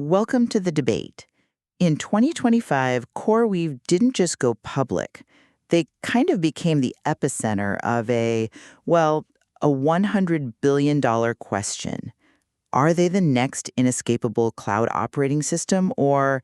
welcome to the debate. In 2025, CoreWeave didn't just go public. They kind of became the epicenter of a $100 billion question. Are they the next inescapable cloud operating system or,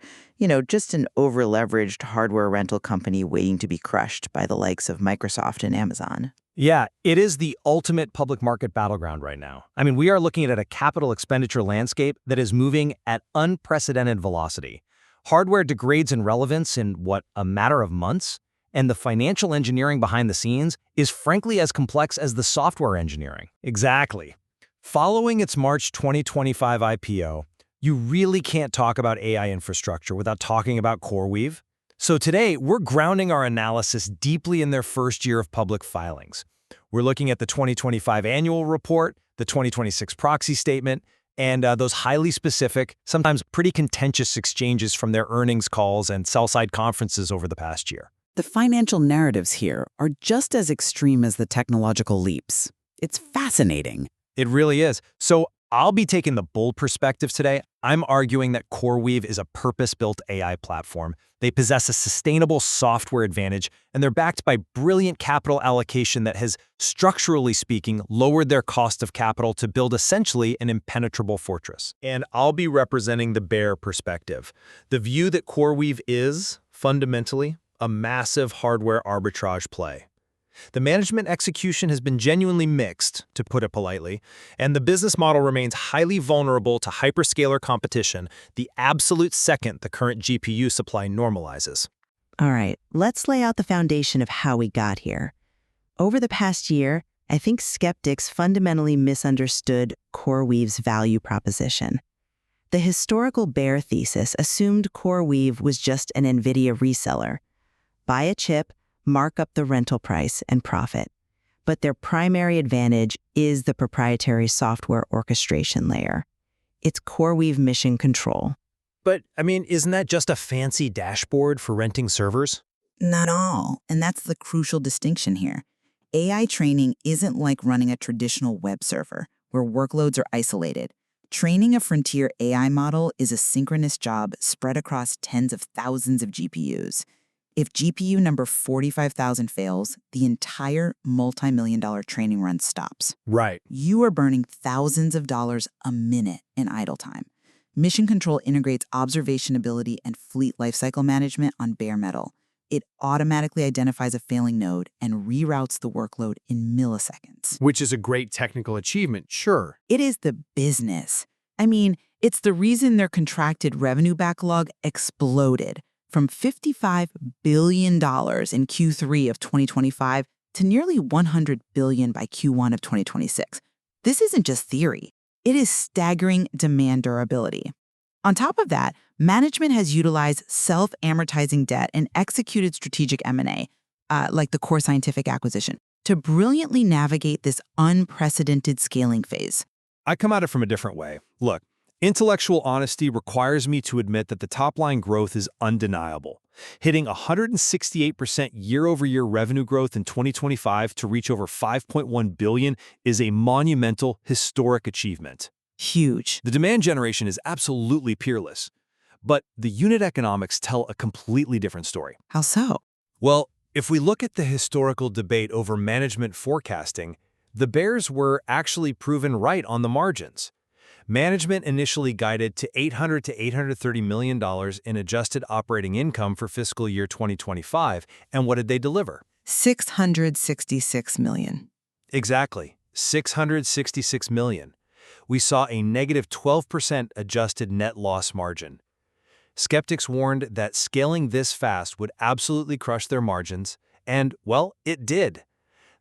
just an over-leveraged hardware rental company waiting to be crushed by the likes of Microsoft and Amazon? Yeah, it is the ultimate public market battleground right now. I mean, we are looking at a capital expenditure landscape that is moving at unprecedented velocity. Hardware degrades in relevance in, a matter of months? And the financial engineering behind the scenes is frankly as complex as the software engineering. Exactly. Following its March 2025 IPO, you really can't talk about AI infrastructure without talking about CoreWeave. So today, we're grounding our analysis deeply in their first year of public filings. We're looking at the 2025 annual report, the 2026 proxy statement, and those highly specific, sometimes pretty contentious exchanges from their earnings calls and sell-side conferences over the past year. The financial narratives here are just as extreme as the technological leaps. It's fascinating. It really is. So I'll be taking the bold perspective today. I'm arguing that CoreWeave is a purpose-built AI platform. They possess a sustainable software advantage, and they're backed by brilliant capital allocation that has, structurally speaking, lowered their cost of capital to build essentially an impenetrable fortress. And I'll be representing the bear perspective, the view that CoreWeave is, fundamentally, a massive hardware arbitrage play. The management execution has been genuinely mixed, to put it politely, and the business model remains highly vulnerable to hyperscaler competition the absolute second the current GPU supply normalizes. All right, let's lay out the foundation of how we got here. Over the past year, I think skeptics fundamentally misunderstood CoreWeave's value proposition. The historical bear thesis assumed CoreWeave was just an NVIDIA reseller. Buy a chip, mark up the rental price, and profit. But their primary advantage is the proprietary software orchestration layer. It's CoreWeave Mission Control. But, isn't that just a fancy dashboard for renting servers? Not all, and that's the crucial distinction here. AI training isn't like running a traditional web server, where workloads are isolated. Training a frontier AI model is a synchronous job spread across tens of thousands of GPUs. If GPU number 45,000 fails, the entire multi-million-dollar training run stops. Right. You are burning thousands of dollars a minute in idle time. Mission Control integrates observability and fleet lifecycle management on bare metal. It automatically identifies a failing node and reroutes the workload in milliseconds. Which is a great technical achievement, sure. It is the business. It's the reason their contracted revenue backlog exploded from $55 billion in Q3 of 2025 to nearly $100 billion by Q1 of 2026. This isn't just theory. It is staggering demand durability. On top of that, management has utilized self-amortizing debt and executed strategic M&A, like the Core Scientific acquisition, to brilliantly navigate this unprecedented scaling phase. I come at it from a different way. Look, intellectual honesty requires me to admit that the top-line growth is undeniable. Hitting 168% year-over-year revenue growth in 2025 to reach over $5.1 billion is a monumental, historic achievement. Huge. The demand generation is absolutely peerless. But the unit economics tell a completely different story. How so? Well, if we look at the historical debate over management forecasting, the bears were actually proven right on the margins. Management initially guided to $800 to $830 million in adjusted operating income for fiscal year 2025, and what did they deliver? $666 million. Exactly, $666 million. We saw a negative 12% adjusted net loss margin. Skeptics warned that scaling this fast would absolutely crush their margins, and, it did.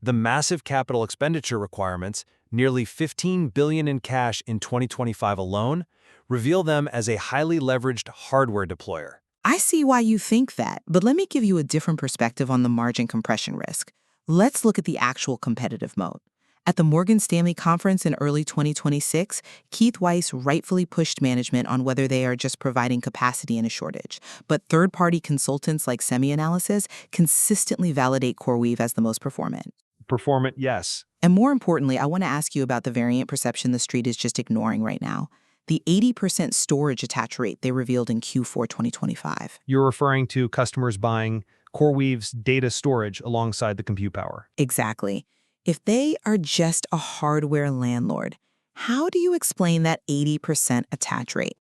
The massive capital expenditure requirements, nearly $15 billion in cash in 2025 alone, reveal them as a highly leveraged hardware deployer. I see why you think that, but let me give you a different perspective on the margin compression risk. Let's look at the actual competitive moat. At the Morgan Stanley conference in early 2026, Keith Weiss rightfully pushed management on whether they are just providing capacity in a shortage. But third-party consultants like SemiAnalysis consistently validate CoreWeave as the most performant. Performant, yes. And more importantly, I want to ask you about the variant perception the street is just ignoring right now. the 80% storage attach rate they revealed in Q4 2025. You're referring to customers buying CoreWeave's data storage alongside the compute power. Exactly. If they are just a hardware landlord, how do you explain that 80% attach rate?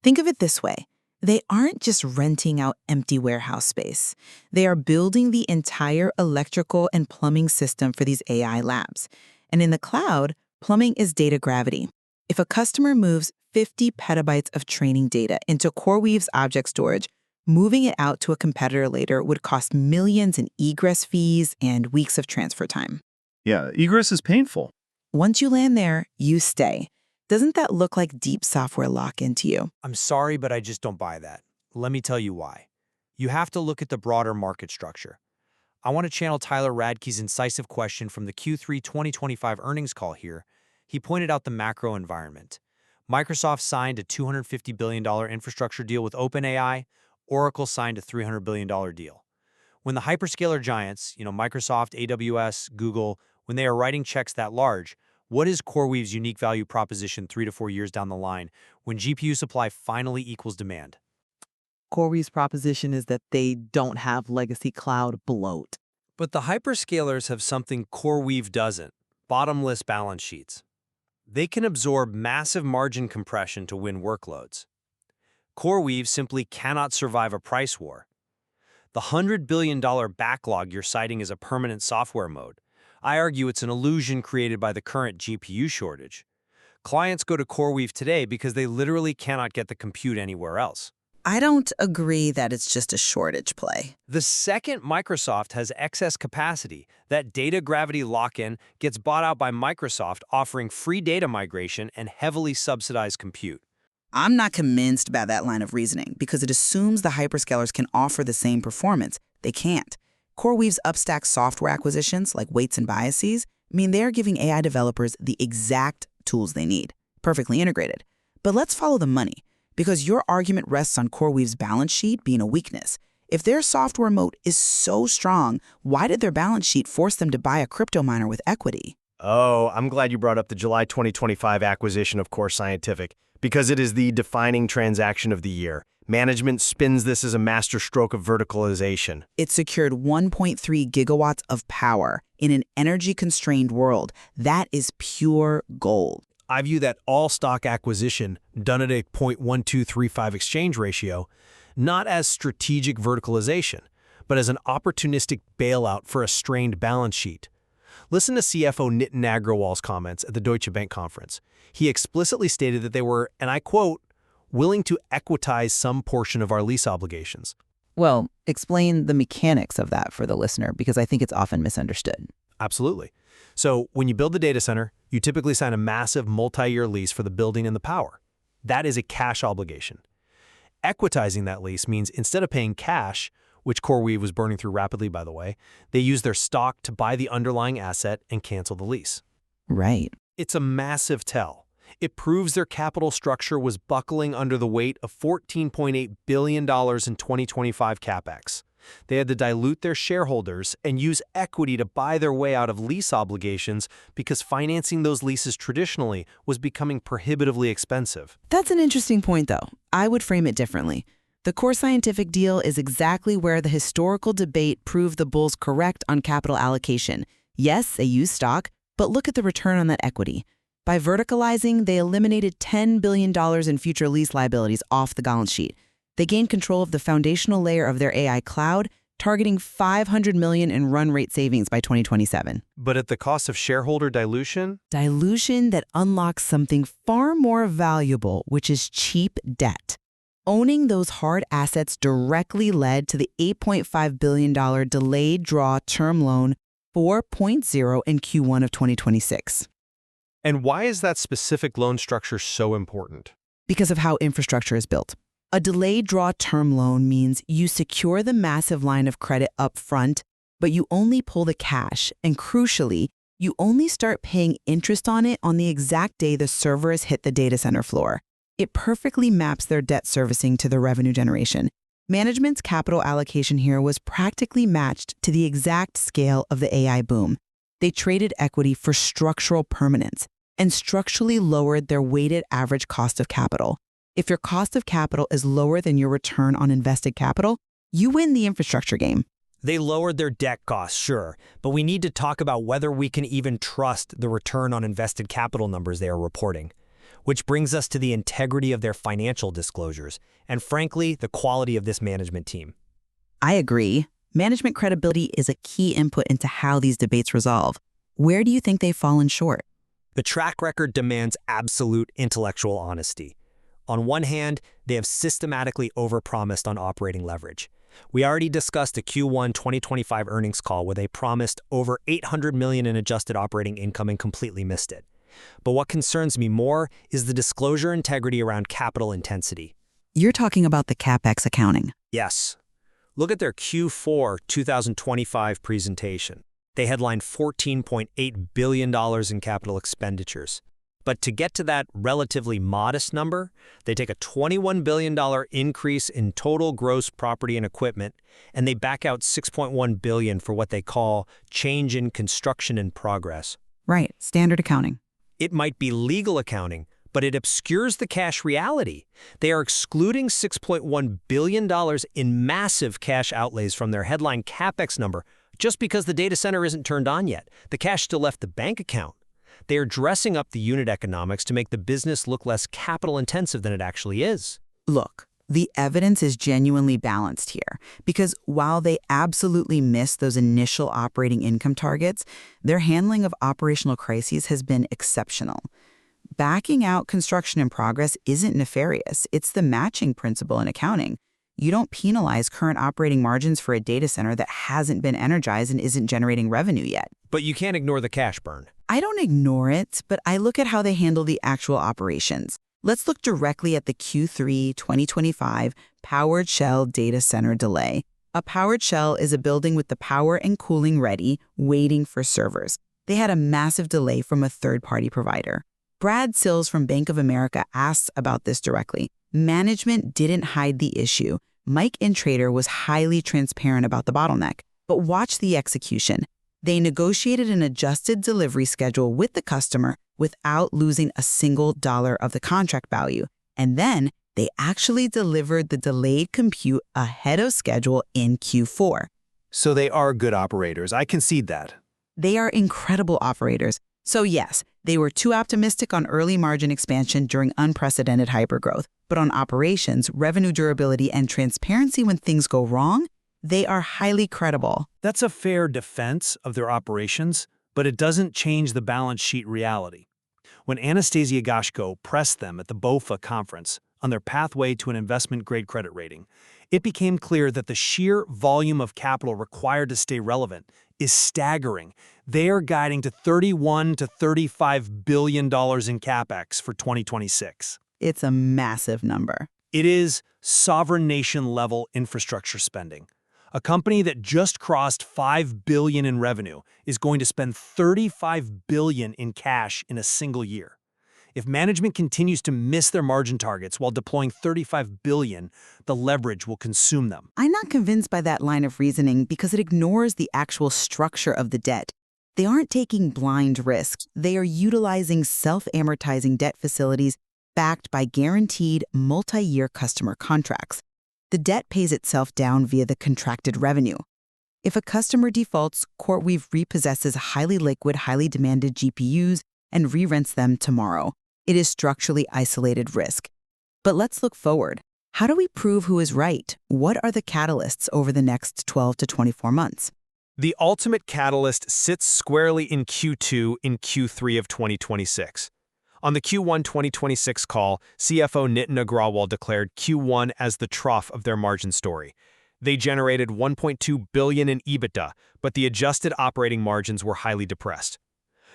Think of it this way. They aren't just renting out empty warehouse space. They are building the entire electrical and plumbing system for these AI labs. And in the cloud, plumbing is data gravity. If a customer moves 50 petabytes of training data into CoreWeave's object storage, moving it out to a competitor later would cost millions in egress fees and weeks of transfer time. Yeah, egress is painful. Once you land there, you stay. Doesn't that look like deep software lock-in to you? I'm sorry, but I just don't buy that. Let me tell you why. You have to look at the broader market structure. I want to channel Tyler Radke's incisive question from the Q3 2025 earnings call here. He pointed out the macro environment. Microsoft signed a $250 billion infrastructure deal with OpenAI. Oracle signed a $300 billion deal. When the hyperscaler giants, Microsoft, AWS, Google, when they are writing checks that large, what is CoreWeave's unique value proposition 3 to 4 years down the line when GPU supply finally equals demand? CoreWeave's proposition is that they don't have legacy cloud bloat. But the hyperscalers have something CoreWeave doesn't: bottomless balance sheets. They can absorb massive margin compression to win workloads. CoreWeave simply cannot survive a price war. The $100 billion backlog you're citing is a permanent software mode. I argue it's an illusion created by the current GPU shortage. Clients go to CoreWeave today because they literally cannot get the compute anywhere else. I don't agree that it's just a shortage play. The second Microsoft has excess capacity, that data gravity lock-in gets bought out by Microsoft, offering free data migration and heavily subsidized compute. I'm not convinced by that line of reasoning because it assumes the hyperscalers can offer the same performance. They can't. CoreWeave's upstack software acquisitions, like weights and biases, mean they're giving AI developers the exact tools they need, perfectly integrated. But let's follow the money, because your argument rests on CoreWeave's balance sheet being a weakness. If their software moat is so strong, why did their balance sheet force them to buy a crypto miner with equity? Oh, I'm glad you brought up the July 2025 acquisition of Core Scientific, because it is the defining transaction of the year. Management spins this as a masterstroke of verticalization. It secured 1.3 gigawatts of power in an energy-constrained world. That is pure gold. I view that all-stock acquisition, done at a 0.1235 exchange ratio, not as strategic verticalization, but as an opportunistic bailout for a strained balance sheet. Listen to CFO Nitin Agrawal's comments at the Deutsche Bank conference. He explicitly stated that they were, and I quote, willing to equitize some portion of our lease obligations. Well, explain the mechanics of that for the listener, because I think it's often misunderstood. Absolutely. So when you build the data center, you typically sign a massive multi-year lease for the building and the power. That is a cash obligation. Equitizing that lease means instead of paying cash, which CoreWeave was burning through rapidly, by the way, they use their stock to buy the underlying asset and cancel the lease. Right. It's a massive tell. It proves their capital structure was buckling under the weight of $14.8 billion in 2025 capex. They had to dilute their shareholders and use equity to buy their way out of lease obligations because financing those leases traditionally was becoming prohibitively expensive. That's an interesting point, though. I would frame it differently. The Core Scientific deal is exactly where the historical debate proved the bulls correct on capital allocation. Yes, they used stock, but look at the return on that equity. By verticalizing, they eliminated $10 billion in future lease liabilities off the balance sheet. They gained control of the foundational layer of their AI cloud, targeting $500 million in run rate savings by 2027. But at the cost of shareholder dilution? Dilution that unlocks something far more valuable, which is cheap debt. Owning those hard assets directly led to the $8.5 billion delayed draw term loan 4.0 in Q1 of 2026. And why is that specific loan structure so important? Because of how infrastructure is built. A delayed draw term loan means you secure the massive line of credit up front, but you only pull the cash, and crucially, you only start paying interest on it on the exact day the servers hit the data center floor. It perfectly maps their debt servicing to the revenue generation. Management's capital allocation here was practically matched to the exact scale of the AI boom. They traded equity for structural permanence. and structurally lowered their weighted average cost of capital. If your cost of capital is lower than your return on invested capital, you win the infrastructure game. They lowered their debt costs, sure, but we need to talk about whether we can even trust the return on invested capital numbers they are reporting. Which brings us to the integrity of their financial disclosures, and frankly, the quality of this management team. I agree. Management credibility is a key input into how these debates resolve. Where do you think they've fallen short? The track record demands absolute intellectual honesty. On one hand, they have systematically overpromised on operating leverage. We already discussed a Q1 2025 earnings call where they promised over $800 million in adjusted operating income and completely missed it. But what concerns me more is the disclosure integrity around capital intensity. You're talking about the CapEx accounting. Yes. Look at their Q4 2025 presentation. They headlined $14.8 billion in capital expenditures. But to get to that relatively modest number, they take a $21 billion increase in total gross property and equipment, and they back out $6.1 billion for what they call change in construction in progress. Right, standard accounting. It might be legal accounting, but it obscures the cash reality. They are excluding $6.1 billion in massive cash outlays from their headline CapEx number just because the data center isn't turned on yet. The cash still left the bank account. They are dressing up the unit economics to make the business look less capital intensive than it actually is. Look, the evidence is genuinely balanced here because while they absolutely missed those initial operating income targets, their handling of operational crises has been exceptional. Backing out construction in progress isn't nefarious. It's the matching principle in accounting. You don't penalize current operating margins for a data center that hasn't been energized and isn't generating revenue yet. But you can't ignore the cash burn. I don't ignore it, but I look at how they handle the actual operations. Let's look directly at the Q3 2025 powered shell data center delay. A powered shell is a building with the power and cooling ready, waiting for servers. They had a massive delay from a third-party provider. Brad Sills from Bank of America asks about this directly. Management didn't hide the issue. Mike Intrater was highly transparent about the bottleneck. But watch the execution. They negotiated an adjusted delivery schedule with the customer without losing a single dollar of the contract value. And then they actually delivered the delayed compute ahead of schedule in Q4. So they are good operators. I concede that. They are incredible operators. So yes, they were too optimistic on early margin expansion during unprecedented hypergrowth. But on operations, revenue durability, and transparency when things go wrong, they are highly credible. That's a fair defense of their operations, but it doesn't change the balance sheet reality. When Anastasia Gashko pressed them at the BOFA conference on their pathway to an investment-grade credit rating, it became clear that the sheer volume of capital required to stay relevant is staggering. They are guiding to $31 to $35 billion in CapEx for 2026. It's a massive number. It is sovereign nation-level infrastructure spending. A company that just crossed $5 billion in revenue is going to spend $35 billion in cash in a single year. If management continues to miss their margin targets while deploying $35 billion, the leverage will consume them. I'm not convinced by that line of reasoning because it ignores the actual structure of the debt. They aren't taking blind risks. They are utilizing self-amortizing debt facilities backed by guaranteed multi-year customer contracts. The debt pays itself down via the contracted revenue. If a customer defaults, CoreWeave repossesses highly liquid, highly demanded GPUs and re-rents them tomorrow. It is structurally isolated risk. But let's look forward. How do we prove who is right? What are the catalysts over the next 12 to 24 months? The ultimate catalyst sits squarely in Q2 and Q3 of 2026. On the Q1 2026 call, CFO Nitin Agrawal declared Q1 as the trough of their margin story. They generated $1.2 billion in EBITDA, but the adjusted operating margins were highly depressed.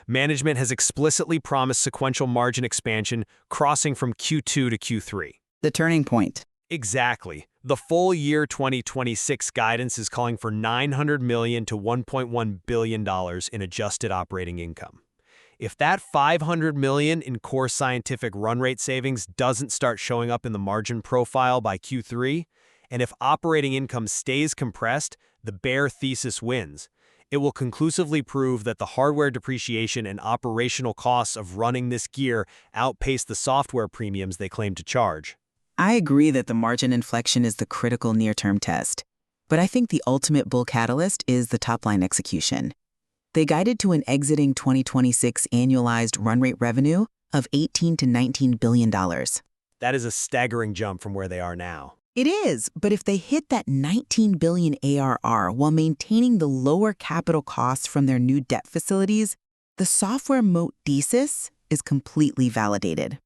Management has explicitly promised sequential margin expansion crossing from Q2 to Q3. The turning point. Exactly. The full year 2026 guidance is calling for $900 million to $1.1 billion in adjusted operating income. If that $500 million in core scientific run rate savings doesn't start showing up in the margin profile by Q3, and if operating income stays compressed, the bear thesis wins. It will conclusively prove that the hardware depreciation and operational costs of running this gear outpace the software premiums they claim to charge. I agree that the margin inflection is the critical near-term test, but I think the ultimate bull catalyst is the top-line execution. They guided to an exiting 2026 annualized run rate revenue of $18 to $19 billion. That is a staggering jump from where they are now. It is, but if they hit that $19 billion ARR while maintaining the lower capital costs from their new debt facilities, the software moat thesis is completely validated.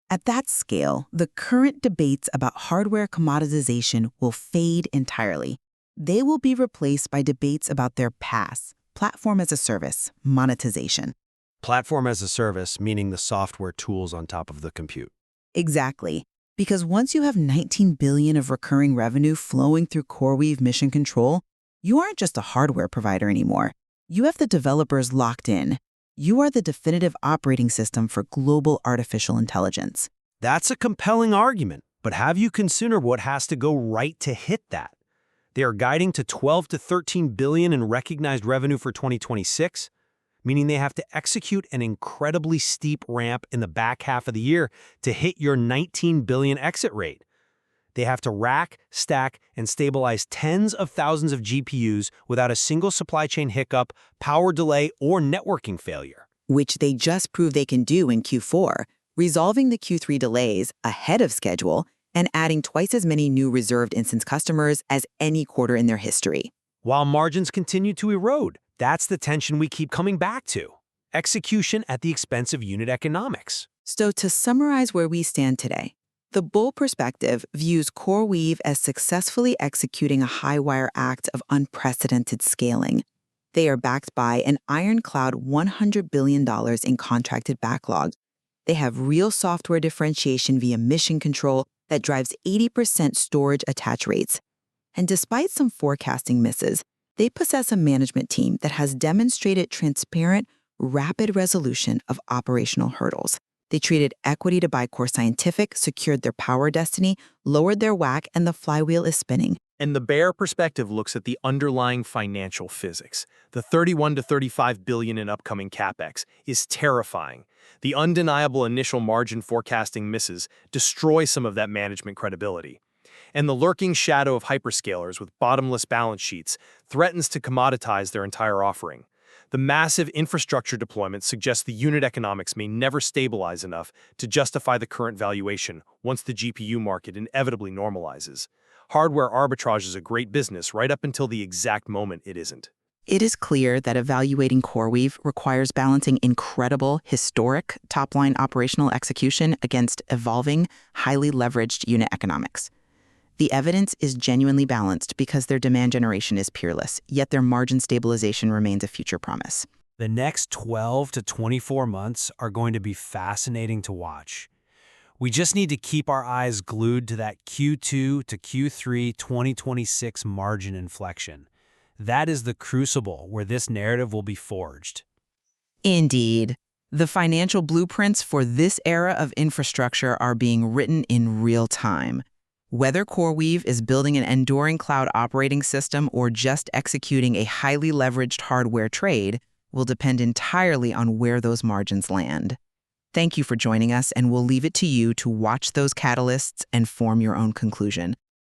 At that scale, the current debates about hardware commoditization will fade entirely. They will be replaced by debates about their PaaS, platform as a service, monetization. Platform as a service, meaning the software tools on top of the compute. Exactly. Because once you have $19 billion of recurring revenue flowing through CoreWeave Mission Control, you aren't just a hardware provider anymore. You have the developers locked in. You are the definitive operating system for global artificial intelligence. That's a compelling argument, but have you considered what has to go right to hit that? They are guiding to $12 to $13 billion in recognized revenue for 2026, meaning they have to execute an incredibly steep ramp in the back half of the year to hit your $19 billion exit rate. They have to rack, stack, and stabilize tens of thousands of GPUs without a single supply chain hiccup, power delay, or networking failure. Which they just proved they can do in Q4, resolving the Q3 delays ahead of schedule and adding twice as many new reserved instance customers as any quarter in their history. While margins continue to erode, that's the tension we keep coming back to. Execution at the expense of unit economics. So to summarize where we stand today, the bull perspective views CoreWeave as successfully executing a high-wire act of unprecedented scaling. They are backed by an ironclad $100 billion in contracted backlog. They have real software differentiation via mission control that drives 80% storage attach rates. And despite some forecasting misses, they possess a management team that has demonstrated transparent, rapid resolution of operational hurdles. They treated equity to buy Core Scientific, secured their power destiny, lowered their WACC, and the flywheel is spinning. And the bear perspective looks at the underlying financial physics. The $31 to $35 billion in upcoming CapEx is terrifying. The undeniable initial margin forecasting misses destroy some of that management credibility. And the lurking shadow of hyperscalers with bottomless balance sheets threatens to commoditize their entire offering. The massive infrastructure deployment suggests the unit economics may never stabilize enough to justify the current valuation once the GPU market inevitably normalizes. Hardware arbitrage is a great business right up until the exact moment it isn't. It is clear that evaluating CoreWeave requires balancing incredible, historic top-line operational execution against evolving, highly leveraged unit economics. The evidence is genuinely balanced because their demand generation is peerless, yet their margin stabilization remains a future promise. The next 12 to 24 months are going to be fascinating to watch. We just need to keep our eyes glued to that Q2 to Q3 2026 margin inflection. That is the crucible where this narrative will be forged. Indeed. The financial blueprints for this era of infrastructure are being written in real time. Whether CoreWeave is building an enduring cloud operating system or just executing a highly leveraged hardware trade will depend entirely on where those margins land. Thank you for joining us, and we'll leave it to you to watch those catalysts and form your own conclusion.